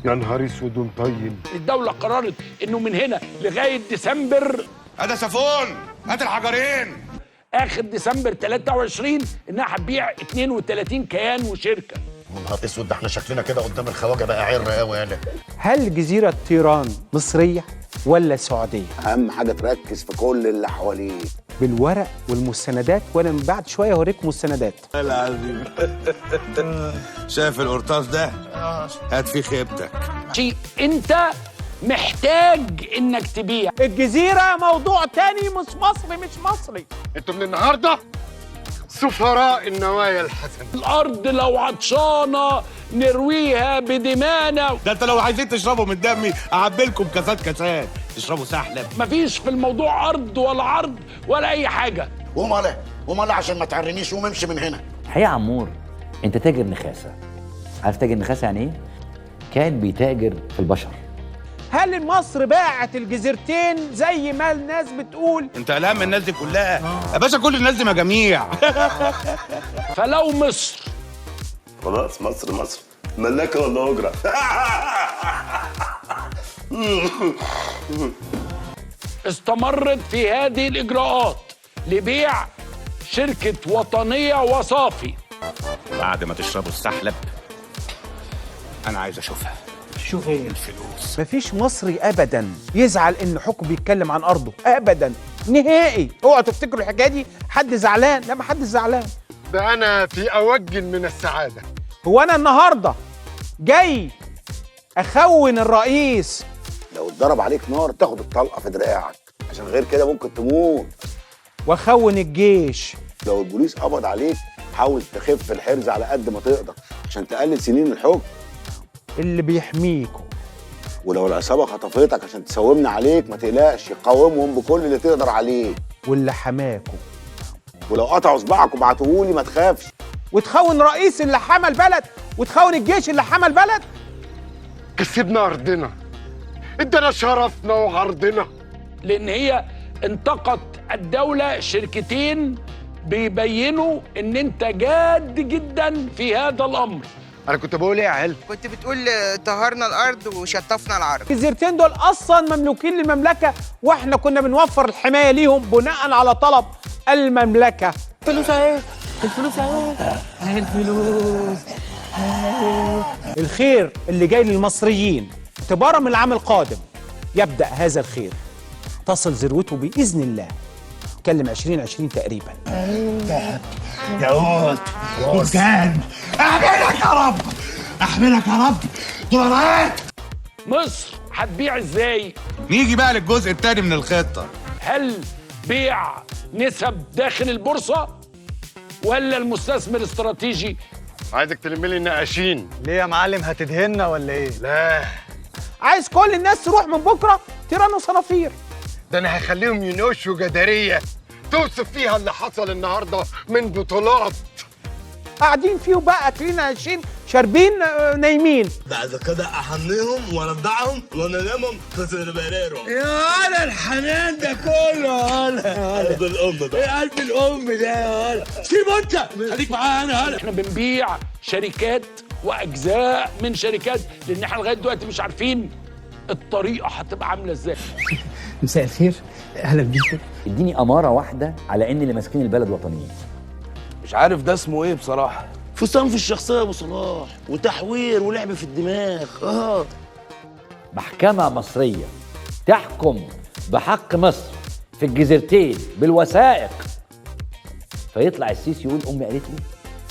يا نهار اسود ومطين. الدولة قررت انه من هنا لغاية ديسمبر، هذا سافون، هات الحجرين، اخر ديسمبر 23 انها هتبيع 32 كيان وشركة. نهار اسود، ده احنا شكلنا كده قدام الخواجه بقى عر قوي يعني. هل جزيرة تيران مصرية ولا سعودية؟ اهم حاجه تركز في كل اللي حواليك بالورق والمستندات، وانا من بعد شويه هوريكم مستندات. العظيم. شايف القرطاس ده؟ هات فيه خيبتك. شيء انت محتاج انك تبيع. الجزيرة موضوع تاني، مش مصري مش مصري. انتوا من النهارده سفراء النوايا الحسنه. الارض لو عطشانة نرويها بدمانا. ده انت لو عايزين تشربوا من دمي اعبلكم كاسات تشربوا سحلب. مفيش في الموضوع ارض ولا عرض ولا اي حاجة. وماله عشان ما تعرنيش وممشي من هنا. الحقيقة يا عمور، انت تاجر نخاسة. عارف تاجر نخاسة يعني ايه؟ كان بيتاجر في البشر. هل مصر باعت الجزيرتين زي ما الناس بتقول؟ انت قلقان من الناس دي كلها يا باشا، كل الناس دي مجاميع. فلو مصر خلاص مصر ملاكة ولا أجرة. استمرت في هذه الإجراءات لبيع شركة وطنية وصافي، بعد ما تشربوا السحلب انا عايز اشوفها. شوف ايه الفلوس. مفيش مصري ابدا يزعل ان حكم بيتكلم عن ارضه ابدا نهائي. اوعوا تفتكروا الحكايه دي حد زعلان، لا ما حد زعلان. ده انا في اوج من السعاده. هو انا النهارده جاي اخون الرئيس؟ لو اتضرب عليك نار تاخد الطلقه في دراعك، عشان غير كده ممكن تموت. واخون الجيش؟ لو البوليس قبض عليك حاول تخف الحرز على قد ما تقدر عشان تقلل سنين الحكم. اللي بيحميكوا. ولو العصابه خطفتك عشان تسومنا عليك ما تقلقش، قاومهم بكل اللي تقدر عليه. واللي حماكوا. ولو قطعوا صباعك وبعتوهولي ما تخافش. وتخون رئيس اللي حمى البلد، وتخون الجيش اللي حمى البلد. كسبنا ارضنا، ادانا شرفنا وعرضنا. لأن هي انتقت الدولة شركتين بيبينوا إن أنت جاد جدا في هذا الأمر. انا كنت بقول ايه يا عيال؟ كنت بتقول طهرنا الارض وشطفنا العرض. الجزيرتين دول اصلا مملوكين للمملكه، واحنا كنا بنوفر الحمايه ليهم بناء على طلب المملكه. الفلوس اهي، الفلوس اهي، الفلوس. الخير اللي جاي للمصريين اعتبارا من العام القادم يبدا هذا الخير تصل ذروته باذن الله. نتكلم 2020 تقريبا. ياقوت وكان احملك يا رب، احملك يا رب دولارات. مصر هتبيع ازاي؟ نيجي بقى للجزء الثاني من الخطه. هل بيع نسب داخل البورصة ولا المستثمر استراتيجي؟ عايزك تلم لي النقاشين. ليه يا معلم، هتدهنا ولا ايه؟ لا، عايز كل الناس تروح من بكره تيران وصنافير. ده انا هخليهم ينوشوا جداريه توصف فيها اللي حصل النهارده من بطولات. قاعدين فيه بقى اكلين عايشين شاربين نايمين. بعد كده أحنيهم وأرضعهم وأنامهم في سربريرو. يا هلا الحنان ده كله. هلا قلب الأم ده. ايه قلب الام ده يا هلا؟ سيبه انت، خليك معايا انا. هلا احنا بنبيع شركات واجزاء من شركات، لان احنا لغايه دلوقتي مش عارفين الطريقه هتبقى عامله ازاي. مساء الخير، اهلا بيك. اديني اماره واحده على ان اللي ماسكين البلد وطنيين. مش عارف ده اسمه إيه بصراحة. فستان في الشخصية يا أبو صلاح، وتحوير ولعب في الدماغ. محكمه مصريه تحكم بحق مصر في الجزيرتين بالوثائق، فيطلع السيسي يقول امي قالت لي.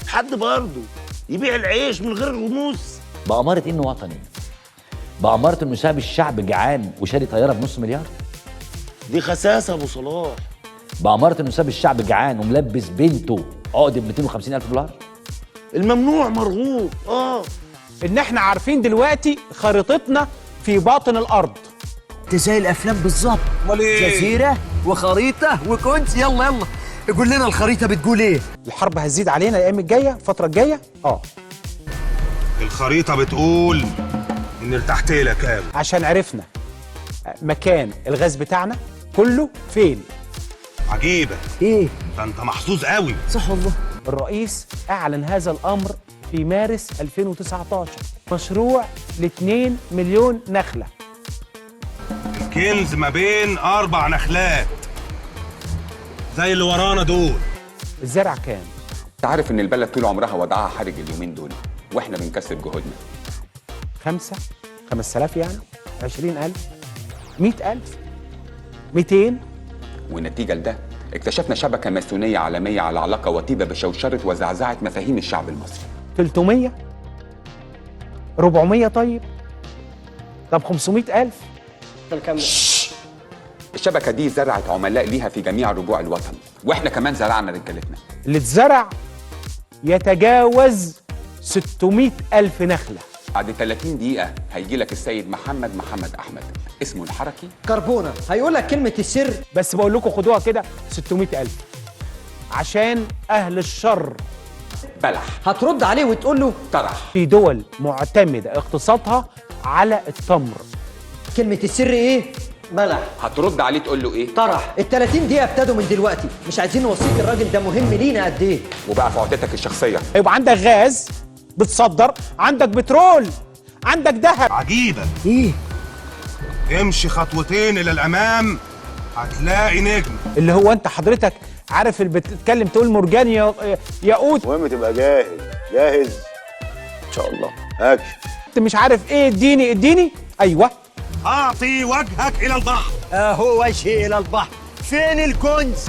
حد برضه يبيع العيش من غير رموز. بأمارة انه وطني، بأمارة انه ساب الشعب جعان وشاري طياره بنص مليار، دي خساسة يا أبو صلاح. بأمارة انه ساب الشعب جعان وملبس بنته عقد ب 250,000 دولار. الممنوع مرغوب. ان احنا عارفين دلوقتي خريطتنا في باطن الارض. زي الافلام بالظبط. امال ايه؟ جزيره وخريطه وكنت. يلا قول لنا الخريطه بتقول ايه؟ الحرب هتزيد علينا الايام الجايه، الفتره الجايه. الخريطه بتقول ان ارتحت لك قوي عشان عرفنا مكان الغاز بتاعنا كله فين. عجيبه. ايه؟ ده انت محظوظ قوي. صح والله. الرئيس اعلن هذا الامر في مارس 2019 مشروع ل2 مليون نخلة. الكنز ما بين 4 نخلات زي اللي ورانا دول. الزرع كام؟ انت عارف ان البلد طول عمرها وضعها حرج اليومين دول، واحنا بنكسب جهودنا. 5000 يعني 20000 100000 200. ونتيجة لده اكتشفنا شبكة ماسونية عالمية على علاقة وطيدة بشوشرة وزعزعة مفاهيم الشعب المصري. 300 400 طيب، طب 500000. الشبكة دي زرعت عملاء ليها في جميع ربوع الوطن، واحنا كمان زرعنا رجالتنا. اللي اتزرع يتجاوز 600,000 نخلة. بعد 30 دقيقة هيجي لك السيد محمد أحمد، اسمه الحركي كربونة هيقول لك كلمة السر. بس بقول لكم خدوها كده 600,000 عشان أهل الشر. بلح. هترد عليه وتقول له طرح. في دول معتمدة اقتصادها على التمر. كلمة السر ايه؟ بلح. هترد عليه تقول له ايه؟ طرح. ال30 دقيقة ابتدوا من دلوقتي، مش عايزين نوصيك الراجل ده مهم لينا قد ايه. وبقى في عقدتك الشخصية يبقى عندك غاز بتصدر، عندك بترول، عندك ذهب. عجيبة. ايه؟ امشي خطوتين الى الامام هتلاقي نجم. اللي هو انت حضرتك عارف اللي بتتكلم تقول مرجان ياقوت. المهم تبقى جاهز. جاهز ان شاء الله. اكشن. انت مش عارف ايه، اديني. ايوه. اعطي وجهك الى البحر. اهو وجهي الى البحر. فين الكنز؟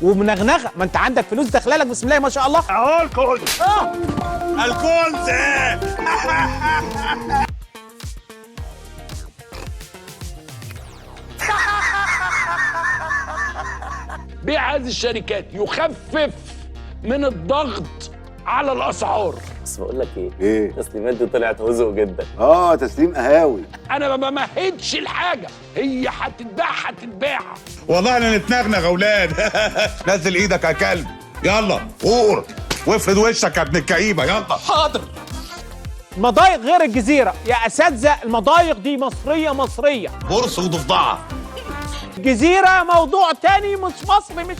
ومنغنغه، ما انت عندك فلوس داخله لك بسم الله ما شاء الله. اهو الكنز. الكنز. بيع هذه الشركات يخفف من الضغط على الاسعار. بس بقول لك ايه؟ تسليمات دي طلعت هزق جدا. تسليم قهاوي. انا ما بمهدش الحاجه، هي هتتباع. والله انا نتنغنغ اولاد. نزل ايدك يا كلب. يلا قور وافرد وشك يا ابن الكئيبه. يلا. حاضر. المضايق غير الجزيره يا اساتذه، المضايق دي مصريه. قرص وضفدعه. الجزيره موضوع تاني، مش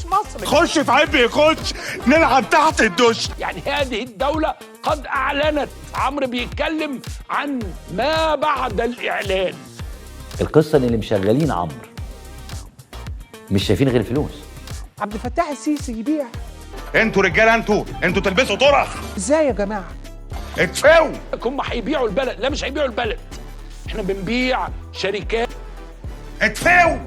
مصري. خش في عبي خش نلعب تحت الدش. يعني هذه الدولة قد أعلنت، عمرو بيتكلم عن ما بعد الإعلان. القصه ان اللي مشغلين عمرو مش شايفين غير الفلوس. عبد الفتاح السيسي يبيع. انتوا رجاله، انتوا تلبسوا طرح. ازاي يا جماعه؟ اتفاوا. هم هيبيعوا البلد؟ لا، مش هيبيعوا البلد، احنا بنبيع شركات. اتفاوا.